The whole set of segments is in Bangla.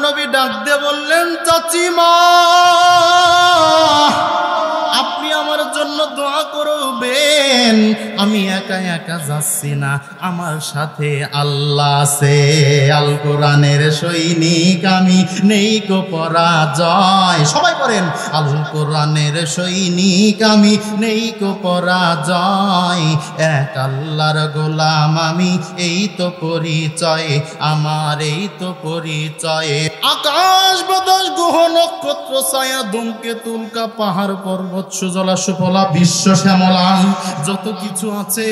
নবী ডাক দিয়ে বললেন, চাচিমা আপনি আমার জন্য দোয়া করবেন। আমি একা একা যাচ্ছি না, আমার সাথে আল্লাহ আছে। আল কোরআনের সৈনিক আমি, নেই কো পরাজয়। সবাই পড়েন, আল কোরআনের সৈনিক আমি, নেই কো পরাজয়। এক আল্লাহর গোলাম আমি, এই তো পরিচয় আমার, এই তো পরিচয়। আকাশ বাতাস গ্রহ নক্ষত্র ছায়া ধূমকেতু উল্কা পাহাড় পর্বত সুজলা সুফলা বিশ্ব শ্যামলা যত কিছু আছে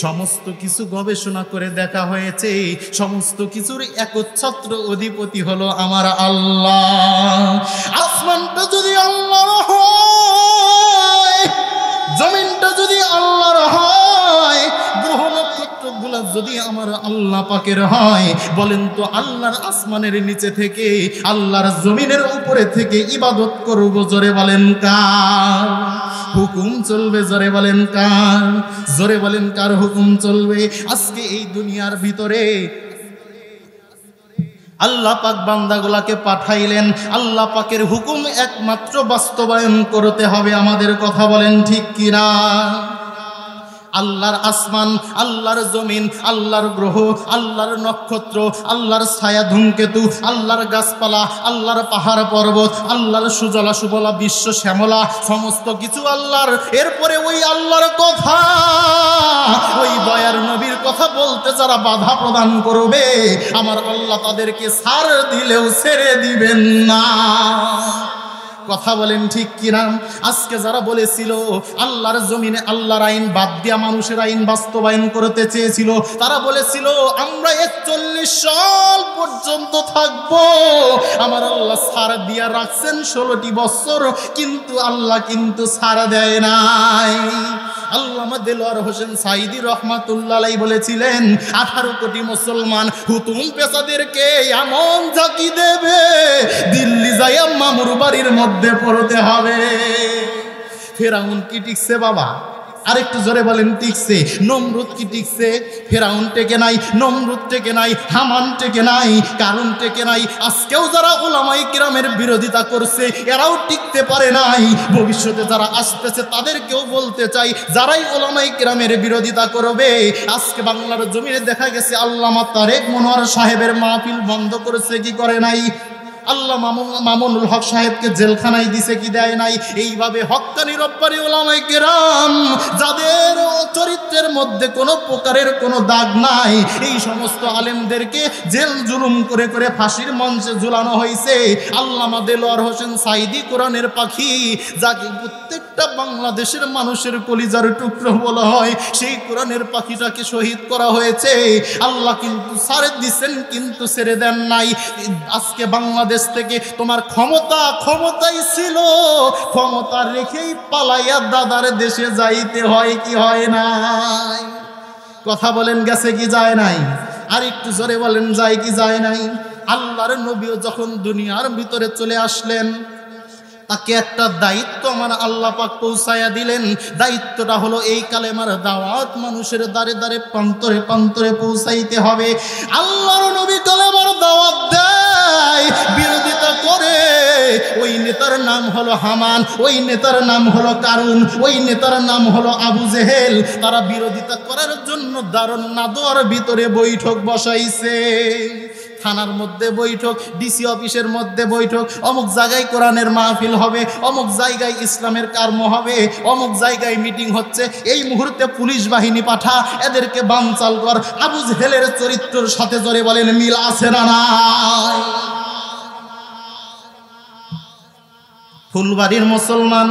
সমস্ত কিছু গবেষণা করে দেখা হয়েছে। সমস্ত কিছুর একচ্ছত্র অধিপতি হলো আমার আল্লাহ। আসমানটা যদি আল্লাহর হয়, জমিনটা যদি আল্লাহর হয়, গ্রহ নক্ষত্রগুলো যদি আমার আল্লাহ পাকের হয়, বলেন তো আল্লাহর আসমানের নিচে থেকে আল্লাহর জমিনের উপরে থেকে ইবাদত করব, জোরে বলেন কার হুকুম চলবে? জোরে বলেন কার? জোরে বলেন কার হুকুম চলবে? আজকে এই দুনিয়ার ভিতরে আল্লাহ পাক বান্দাগুলাকে পাঠাইলেন, আল্লাহ পাকের হুকুম একমাত্র বাস্তবায়ন করতে হবে আমাদের। কথা বলেন ঠিক কিনা? আল্লাহর আসমান, আল্লাহর জমিন, আল্লাহর গ্রহ, আল্লাহর নক্ষত্র, আল্লাহর ছায়া ধূমকেতু, আল্লাহর গাছপালা, আল্লাহর পাহাড় পর্বত, আল্লাহর সুজলা সুফলা বিশ্ব শ্যামলা সমস্ত কিছু আল্লাহর। এরপরে ওই আল্লাহর কথা, ওই দয়ার নবীর কথা বলতে যারা বাধা প্রদান করবে, আমার আল্লাহ তাদেরকে ছাড় দিলেও ছেড়ে দিবেন না। কথা বলেন ঠিক কিনা? আজকে যারা বলেছিল আল্লাহর জমিনে আল্লাহর আইন বাদ দিয়া মানুষের আইন বাস্তবায়ন করতে চেয়েছিল, তারা বলেছিল আমরা 41 সাল পর্যন্ত থাকবো। আমার আল্লাহ ছাড় দিয়া রাখছেন 16টি বছর, কিন্তু আল্লাহ কিন্তু ছাড় দেয় নাই। আল্লামা দেলোয়ার হোসেন সাইদি রহমাতুল্লাহ আলাইহি বলেছিলেন 18 কোটি মুসলমান হুতুম পেশাদেরকে এমন ঝাঁকি দেবে, দিল্লি যাইয়া মামুর বাড়ির মধ্যে পড়তে হবে। ফেরাউন কি টিকছে বাবা? আরেকটু জোরে বলেন টিকছে? নমরুদ কি টিকছে? ফেরাউন টেকে নাই, নমরুদ টেকে নাই, হামান টেকে নাই, কারুন টেকে নাই। আজকেও যারা উলামায়ে কিরামের বিরোধিতা করছে এরাও টিকতে পারে নাই। ভবিষ্যতে যারা আসতেছে তাদেরকেও বলতে চাই, যারাই উলামায়ে কিরামের বিরোধিতা করবে, আজকে বাংলার জমিনে দেখা গেছে আল্লামা তারেক মনোয়ার সাহেবের মাহফিল বন্ধ করেছে কি করে নাই? আল্লাহ মামুনুল হক সাহেবকে জেলখানায় দিছে কি দেয় নাই? এইভাবে হক্কানি রব্বানি উলামায়ে কেরাম যাদের চরিত্রের মধ্যে কোনো প্রকারের কোনো দাগ নাই, এই সমস্ত আলেমদেরকে জেল জুলুম করে করে ফাঁসির মঞ্চে ঝুলানো হয়েছে। আল্লামা দেলোয়ার হোসেন সাইদি কোরআনের পাখি, যাকে প্রত্যেকটা বাংলাদেশের মানুষের কলিজার টুকরো বলা হয়, সেই কোরআনের পাখিটাকে শহীদ করা হয়েছে। আল্লাহ কিন্তু ছাড়ে দিচ্ছেন, কিন্তু ছেড়ে দেন নাই। আজকে বাংলাদেশ থেকে তোমার ক্ষমতাই ছিল, ক্ষমতা রেখেই পালাইয়া দাদার দেশে যাইতে হয় কি হয় নাই? কথা বলেন গেছে কি যায় নাই? আর একটু জোরে বলেন যায় কি যায় নাই? আল্লাহর নবীও যখন দুনিয়ার ভিতরে চলে আসলেন, তাকে একটা দায়িত্ব আমার আল্লাহ পাক পৌঁছায়া দিলেন। দায়িত্বটা হলো এই কালেমার দাওয়াত মানুষের দ্বারে দ্বারে প্রান্তরে প্রান্তরে পৌঁছাইতে হবে। আল্লাহর নবী কালেমার দাওয়াত দেয়, বিরোধিতা করে। ওই নেতার নাম হলো হামান, ওই নেতার নাম হলো কারুন, ওই নেতার নাম হলো আবু জেহেল। তারা বিরোধিতা করার জন্য দারুন নাদোয়ার ভিতরে বৈঠক বসাইছে। থানার মধ্যে বৈঠক, ডিসি অফিসের মধ্যে বৈঠক, অমুক জায়গায় কোরআনের মাহফিল হবে, অমুক জায়গায় ইসলামের কর্ম হবে, অমুক জায়গায় মিটিং হচ্ছে, এই মুহূর্তে পুলিশ বাহিনী পাঠা, এদেরকে বানচাল কর। আবু জেহেলের চরিত্রের সাথে জোরে বলেন মিল আছে না নাই? ফুলবাড়ির মুসলমান,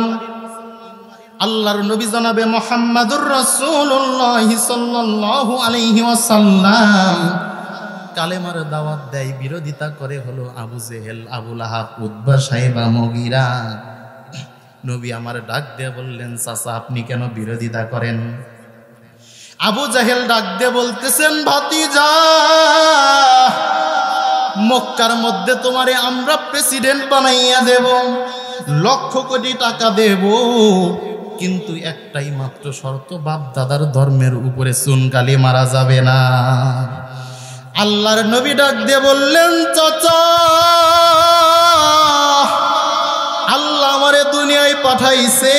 আল্লাহর নবী জনাবে মুহাম্মাদুর রাসূলুল্লাহ সাল্লাল্লাহু আলাইহি ওয়াসাল্লাম কালেমার দাওয়াত দেয়, বিরোধিতা করে হলো আবু জেহেল, আবু লাহাব, উতবা, সাইবা, মুগীরা। নবী আমার ডাক দিয়ে বললেন, চাচা আপনি কেন বিরোধিতা করেন? আবু জেহেল ডাক দিয়ে বলতেছেন, ভাতিজা মক্কার মধ্যে তোমারে আমরা প্রেসিডেন্ট বানাইয়া দেব, লক্ষ কোটি টাকা দেব, কিন্তু একটাই মাত্র শর্ত, বাপ দাদার ধর্মের উপরে চুনকালি মারা যাবে না। আল্লাহর নবী ডাক দিয়ে বললেন, চাচা পাঠাইছে,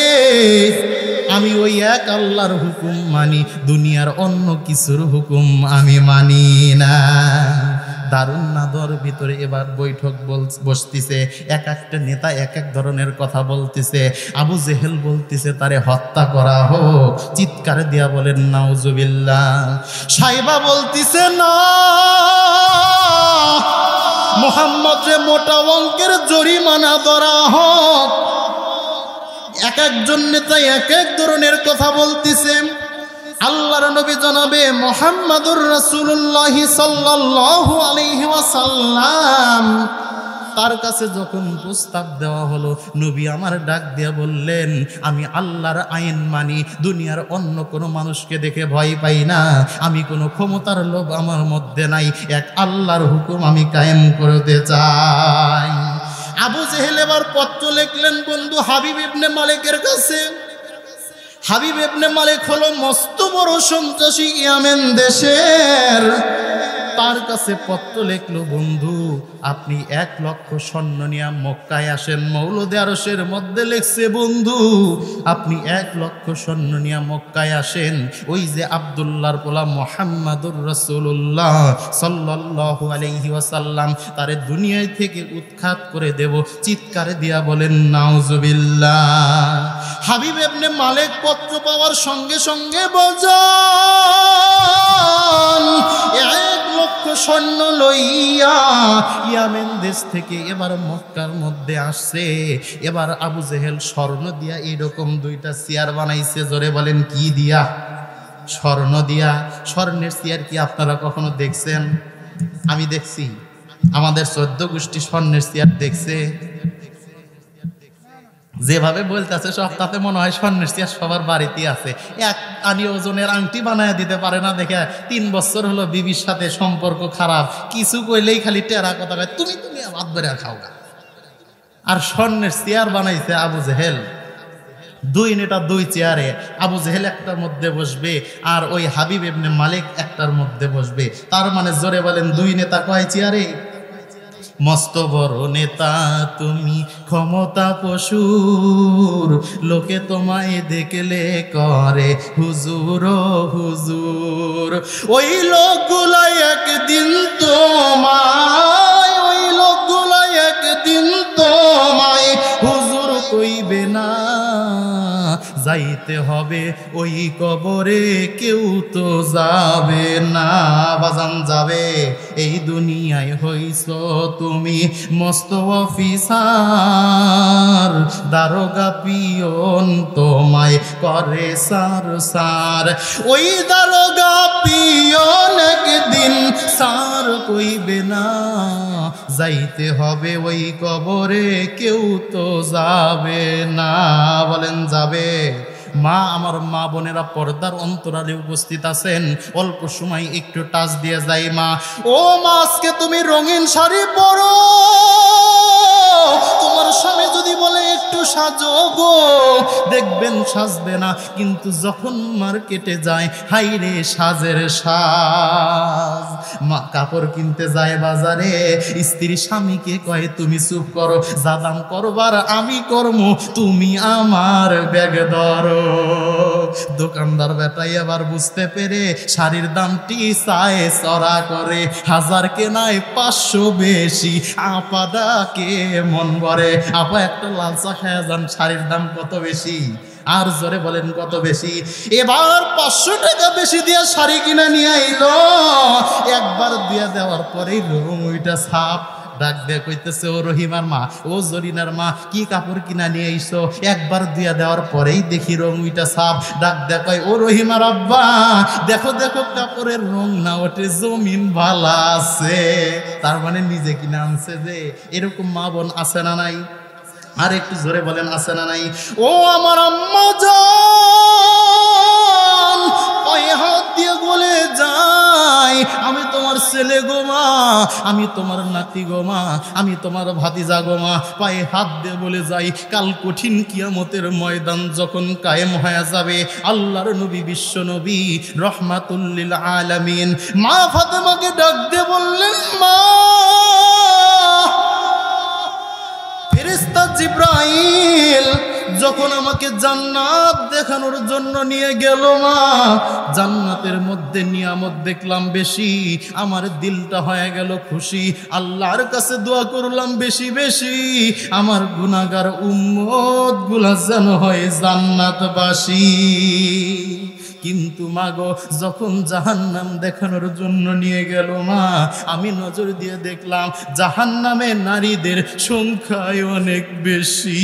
আমি ওই এক আল্লাহর হুকুম মানি, দুনিয়ার অন্য কিছুর হুকুম আমি মানি না। দারুণ নাদর ভিতরে এবার বৈঠক বসতিছে, এক একটা নেতা এক এক ধরনের কথা বলতেছে। আবু জেহেল বলতেছে তারে হত্যা করা হোক, চিৎকার দিয়া বলেন নাউজুবিল্লাহ। সাইবা বলতেছে না, মুহাম্মদ রে মোটা অঙ্কের জরিমানা ধরা হোক। এক একজন নেতা এক এক ধরনের কথা বলতেছে। আল্লাহর নবী জনাবে মুহাম্মাদুর রাসূলুল্লাহ সাল্লাল্লাহু আলাইহি ওয়াসাল্লাম তার কাছে যখন প্রস্তাব দেওয়া হলো, নবী আমার ডাক দিয়া বললেন, আমি আল্লাহর আইন মানি, দুনিয়ার অন্য কোনো মানুষকে দেখে ভয় পাই না, আমি কোনো ক্ষমতার লোভ আমার মধ্যে নাই, এক আল্লাহর হুকুম আমি কায়েম করতে চাই। আবু জেহেল এবার পত্র লিখলেন বন্ধু হাবিব ইবনে মালিকের কাছে। হাবিব ইবনে মালিক হলো মস্ত বড় সন্ত্রাসী ইয়ামেন দেশের। তার কাছে পত্র লিখলো, বন্ধু আপনি 1 লক্ষ সৈন্য নিয়ে মক্কায় আসেন। মৌলদে আরশের মধ্যে লিখছে, বন্ধু আপনি 1 লক্ষ সৈন্য নিয়ে মক্কায় আসেন। ওই যে আব্দুল্লাহর পোলা মুহাম্মাদুর রাসূলুল্লাহ সাল্লাল্লাহু আলাইহি ওয়াসাল্লাম তারে দুনিয়ায় থেকে উৎখাত করে দেব। চিৎকারে দিয়া বলেন নাউজুবিল্লাহ। হাবিব ইবনে মালিক পত্র পাওয়ার সঙ্গে সঙ্গে বলছেন, 1 লক্ষ সৈন্য লইয়া ইয়ামেন দেশ থেকে এবার মক্কার মধ্যে আসছে। এবার আবু জেহেল স্বর্ণ দিয়া এরকম 2টা চেয়ার বানাইছে। জোরে বলেন কি দিয়া? স্বর্ণ দিয়া। স্বর্ণের চেয়ার কি আপনারা কখনো দেখছেন? আমি দেখছি। আমাদের 14 গোষ্ঠী স্বর্ণের চেয়ার দেখছে। যেভাবে বলতেছে সব তাতে মনে হয় স্বর্ণের চেয়ার সবার বাড়িতে আছে। 1 আনি ওজনের আংটি বানায় দিতে পারে না দেখে 3 বছর হলো বিবির সাথে সম্পর্ক খারাপ, কিছু কইলেই খালি টেরা কথা কয়, তুমি ভাত বেড়া খাও গা। আর স্বর্ণের চেয়ার বানাইছে আবু জেহেল। 2 নেতা 2 চেয়ারে, আবু জেহেল একটার মধ্যে বসবে আর ওই হাবিব ইবনে মালিক একটার মধ্যে বসবে। তার মানে জোরে বলেন 2 নেতা কয় চেয়ারে? মস্ত বড় নেতা তুমি, ক্ষমতা পশুর, লোকে তোমায় দেখলে করে হুজুর ও হুজুর। ওই লোকগুলাই একদিন তোমায়, ওই লোকগুলাই একদিন তোমায় হুজুর কইবে না। যাইতে হবে ওই কবরে, কেউ তো যাবে না। বাজান যাবে। এই দুনিয়ায় হইছ তুমি মস্ত অফিসার, দারোগা পিয়ন তোমায় করে সার সার। ওই দারোগা পিয়ন একদিন সার কইবে না। যাইতে হবে ওই কবরে, কেউ তো যাবে না। বলেন যাবে? মা, আমার মা বোনেরা পর্দার অন্তরালে উপস্থিত আছেন, অল্প সময় একটু টাচ দিয়ে যাই। মা, ও মা, আজকে তুমি রঙিন শাড়ি পরো, তোমার স্বামী যদি বলে একটু সাজো গো, দেখবেন সাজবে না, কিন্তু যখন মার্কেটে যায়, হাই রে সাজের সাজ। মা কাপড় কিনতে যায় বাজারে, স্ত্রী স্বামীকে কয় তুমি চুপ করো, যা দাম করবার আমি করব, তুমি আমার ব্যাগ ধরো। দোকানদার বেটাই আবার বুঝতে পেরে শাড়ির দামটি চায় চড়া করে, 1000 কেনায় 500 বেশি। আপা ডাকে মন ভরে, আপা একটা লাল চা খায়া যান, শাড়ির দাম কত বেশি? আর জোরে বলেন কত বেশি? এবার 500 টাকা বেশি দিয়া শাড়ি কিনা নিয়ে আইলো। একবার দিয়া দেওয়ার পরেই রুম ওইটা ছাপ। ডাক দিয়ে কইতেছে, ও রহিমার মা, ও জরিনার মা, কি কাপড় কিনা নিয়ে আইছো? একবার দিয়া দেওয়ার পরেই দেখি রং উইটা সাপ। ডাক দিয়ে কয়, ও রহিমার আব্বা, দেখো দেখো কাপড়ের রং না ওঠে, জমিন ভালা আছে। তার মানে নিজে কিনা আনছে। যে এরকম মা বোন আছে না নাই? আর একটু জোরে বলেন আছে না নাই? ও আমার আম্মা জান, পায়ে হাত দিয়ে বলে যায়, আমি তোমার ছেলে গো মা, আমি তোমার নাতি গো মা, আমি তোমার ভাতিজা গো মা। পায়ে হাত দিয়ে বলে যাই, কাল কঠিন কিয়ামতের ময়দান যখন কায়েম হয়ে যাবে, আল্লাহর নবী, বিশ্ব নবী, রহমাতুল লিল আলামিন মা ফাতেমাকে ডাক দিয়ে বললেন, মা, ফেরেশতা জিবরাইল যখন আমাকে জান্নাত দেখানোর জন্য নিয়ে গেল মা, জান্নাতের মধ্যে নিয়ামত দেখলাম বেশি, আমার দিলটা হয়ে গেল খুশি। আল্লাহর কাছে দোয়া করলাম বেশি বেশি, আমার গুনাহগার উম্মত গুলা যেন হয় জান্নাতবাসী। কিন্তু মাগো, যখন জাহান্নাম দেখানোর জন্য নিয়ে গেল মা, আমি নজর দিয়ে দেখলাম জাহান্নামে নারীদের সংখ্যায় অনেক বেশি।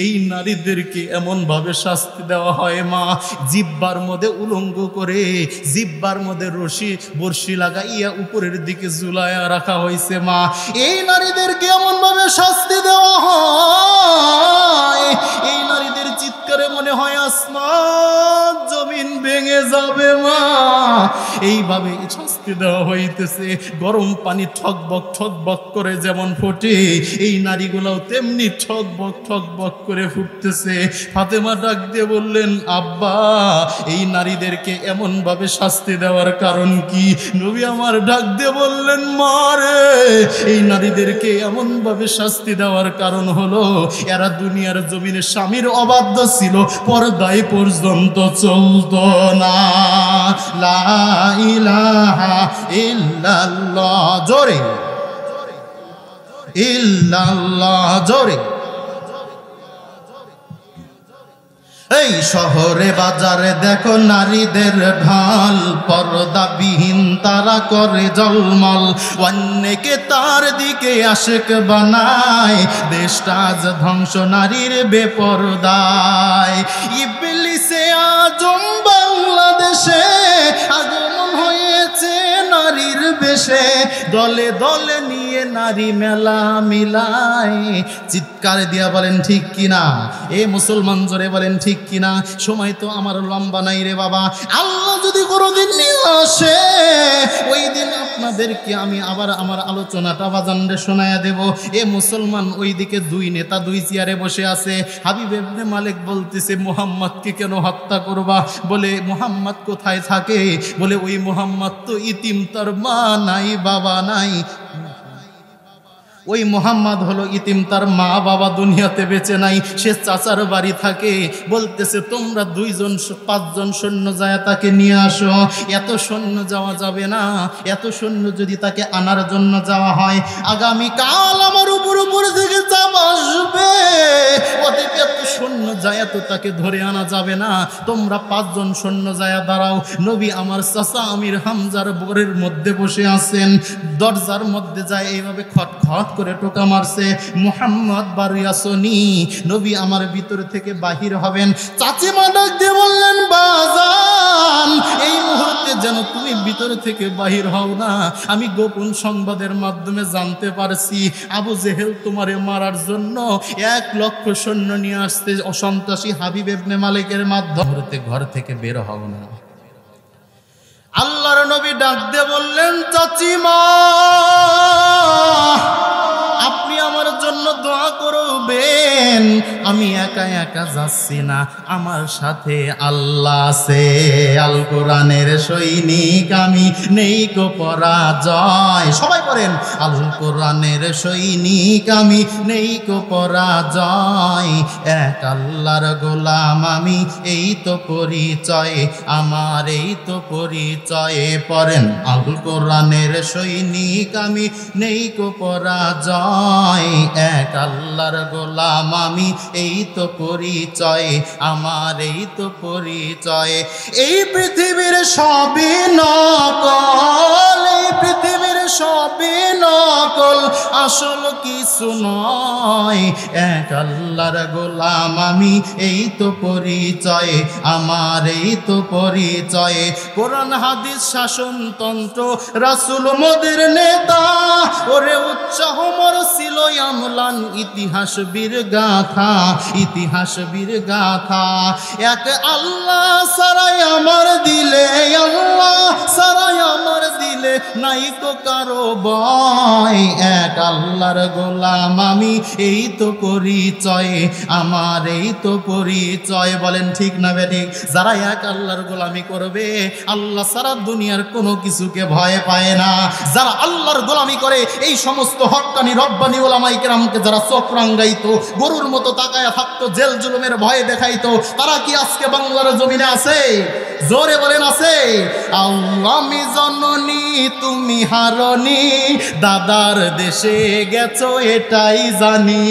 এই নারীদেরকে এমনভাবে শাস্তি দেওয়া হয় মা, জিহ্বার মধ্যে উলঙ্গ করে, জিহ্বার মধ্যে রশি বর্ষি লাগাইয়া উপরের দিকে ঝুলাইয়া রাখা হয়েছে মা। এই নারীদেরকে এমনভাবে শাস্তি দেওয়া হয়, এই নারীদের চিৎকারে মনে হয় আসমান জমিন ভেঙে যাবে মা। এইভাবে শাস্তি দেওয়া হইতেছে। গরম পানি ঠকবক করে যেমন ফোটে, এই নারীগুলাও তেমনি ঠকবক করে ফুটতেছে। ফাতেমা ডাক দিয়ে বললেন, আব্বা, এই নারীদেরকে এমন ভাবে শাস্তি দেওয়ার কারণ কি? নবী আমার ডাক দিয়ে বললেন, মা রে, এই নারীদেরকে এমন ভাবে শাস্তি দেওয়ার কারণ হলো এরা দুনিয়ার জমিনে স্বামীর অবাধ্য ছিল, পর্দায় পর্যন্ত চলতো না। লা ইলাহা ইল্লাল্লাহ, জোরে ইল্লাল্লাহ, জোরে। এই শহরে বাজারে দেখো নারীদের ঢাল, পর্দাবিহীন তারা করে জলমল, অন্যকে তার দিকে আশেক বানায়, দেশটা আজ ধ্বংস নারীর বেপরদায়। ইবলিসে আজম বাংলাদেশে আগমন হয়েছে নারীর বেশে, দলে দলে নিয়ে নারী মেলা মিলায়। চিৎকার দিয়া বলেন ঠিক কিনা? এ মুসলমান জোরে বলেন ঠিক কিনা? সময় তো আমার লম্বা নাই রে বাবা। আল্লাহ যদি কোনোদিন নিয়ে আসে, ওই দিন আপনাদেরকে আমি আবার আমার আলোচনাটা বাজানরে শোনায়া দেব। এ মুসলমান, ওইদিকে দুই নেতা দুই চেয়ারে বসে আছে। হাবিব ইবনে মালিক বলতেছে, মুহাম্মদকে কেন হত্যা করবা? বলে, মুহাম্মদ কোথায় থাকে? বলে, ওই মুহাম্মদ তো ইতিম, তার মা নাই বাবা নাই। ওই মুহাম্মদ হলো ইতিম, তার মা বাবা দুনিয়াতে বেঁচে নাই, সে চাচার বাড়ি থাকে। বলতেছে, তোমরা 2-5 সৈন্য যায় তাকে নিয়ে আসো। এত সৈন্য যাওয়া যাবে না, এত সৈন্য যদি তাকে আনার জন্য যাওয়া হয়, আগামীকাল আমার উপর থেকে চাপ আসবে। অতএব এত সৈন্য যায় তো তাকে ধরে আনা যাবে না, তোমরা 5 সৈন্য যায় দাঁড়াও। নবী আমার চাচা আমির হামজার বোরের মধ্যে বসে আছেন, দরজার মধ্যে যায় এইভাবে খটখট করে টোকা মারছে, মুহাম্মদ বারিয়াসনি। নবী আমার ভিতর থেকে বাহির হবেন। চাচিমা ডাক দিয়ে বললেন, বাজান, এই মুহূর্তে যেন তুমি ভিতর থেকে বাহির হও না। আমি গোপন সংবাদের মাধ্যমে জানতে পারছি আবু জেহেল তোমারে মারার জন্য 1 লক্ষ সৈন্য নিয়ে আসতে অসন্ত্রাসী হাবিব ইবনে মালিকের মাধ্যমে ঘর থেকে বের হও না। আল্লাহর নবী ডাক দিয়ে বললেন, চাচিমা, আপনি আমার জন্য দোয়া করবেন। আমি একা একা যাচ্ছি না, আমার সাথে আল্লাহ আছে। আল কোরআনের সৈনিক আমি, নেই কো পরাজয়। সবাই পড়েন, আল কোরআনের সৈনিক আমি, নেই কো পরাজয়। এক আল্লাহর গোলাম আমি, এই তো পরিচয় আমার, এই তো পরিচয়। পড়েন, আল কোরআনের সৈনিক আমি, নেই কো পরাজয়। এক আল্লাহর গোলাম আমি, এই তো পরিচয় আমার, এই তো পরিচয়। এই পৃথিবীর সবই নকল, এই পৃথিবীর সবই নকল, আসল কিছু নয়। এক আল্লাহর গোলাম আমি, এই তো পরিচয় আমার, এই তো পরিচয়। কোরআন হাদিস শাসনতন্ত্র, রাসূল মোদের নেতা, ওরে উৎসাহ মর ছিল আমলান, ইতিহাস বীর গাথা, ইতিহাস বীর গাথা। এক আল্লাহ সারাই আমার দিলে, আল্লাহ সারাই আমার দিলে দিলে নাই তো কারো ভয়, এক আল্লাহর গোলাম আমি, এই তো পরিচয় আমার, এই তো পরিচয়। বলেন ঠিক না বেঠিক? যারা এক আল্লাহর গোলামি করবে আল্লাহ সারা দুনিয়ার কোনো কিছুকে ভয় পায় না। যারা আল্লাহর গোলামি করে এই সমস্ত হক্কানি রব্বানি ওলামায়ে কেরামকে যারা চোখ রাঙ্গাইতো, গরুর মতো তাকায়া থাকতো, জেল জুলুমের ভয় দেখাইতো, তারা কি আজকে বাংলার জমিনে আছে? জোরে বলেন আছে? আমি জননী তুমি হারনি, দাদার দেশে গেছো এটাই জানি।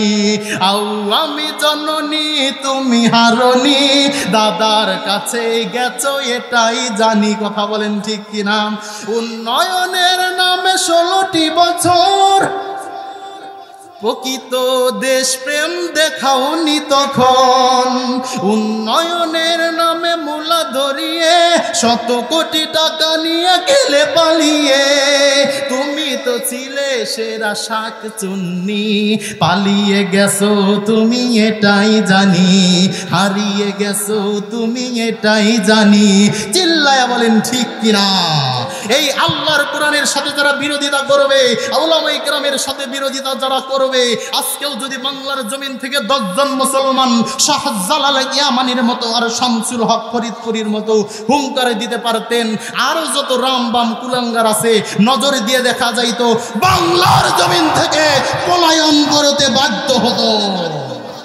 আমি জননী তুমি হারনি, দাদার কাছে গেছো এটাই জানি। কথা বলেন ঠিক কিনা? উন্নয়নের নামে 16টি বছর প্রকৃত দেশপ্রেম দেখাওনি তখন, উন্নয়নের নামে মূলা ধরিয়ে 100 কোটি টাকা নিয়ে গেলে পালিয়ে। তুমি তো ছিলে সেরা শাক চুন্নি, পালিয়ে গেছো তুমি এটাই জানি, হারিয়ে গেছো তুমি এটাই জানি। চিল্লায়া বলেন ঠিক কিনা? এই আল্লাহর কোরআনের সাথে যারা বিরোধিতা করবে, উলামায়ে কেরামের সাথে বিরোধিতা যারা করবে, আজকেও যদি বাংলার জমিন থেকে 10 জন মুসলমান শাহজালাল ইয়ামানির মতো আর শামসুল হক ফরিদপুরীর মতো হুঙ্কারে দিতে পারতেন, আর যত রামবাম কুলাঙ্গার আছে নজর দিয়ে দেখা যাইতো বাংলার জমিন থেকে পলায়ন করতে বাধ্য হতো।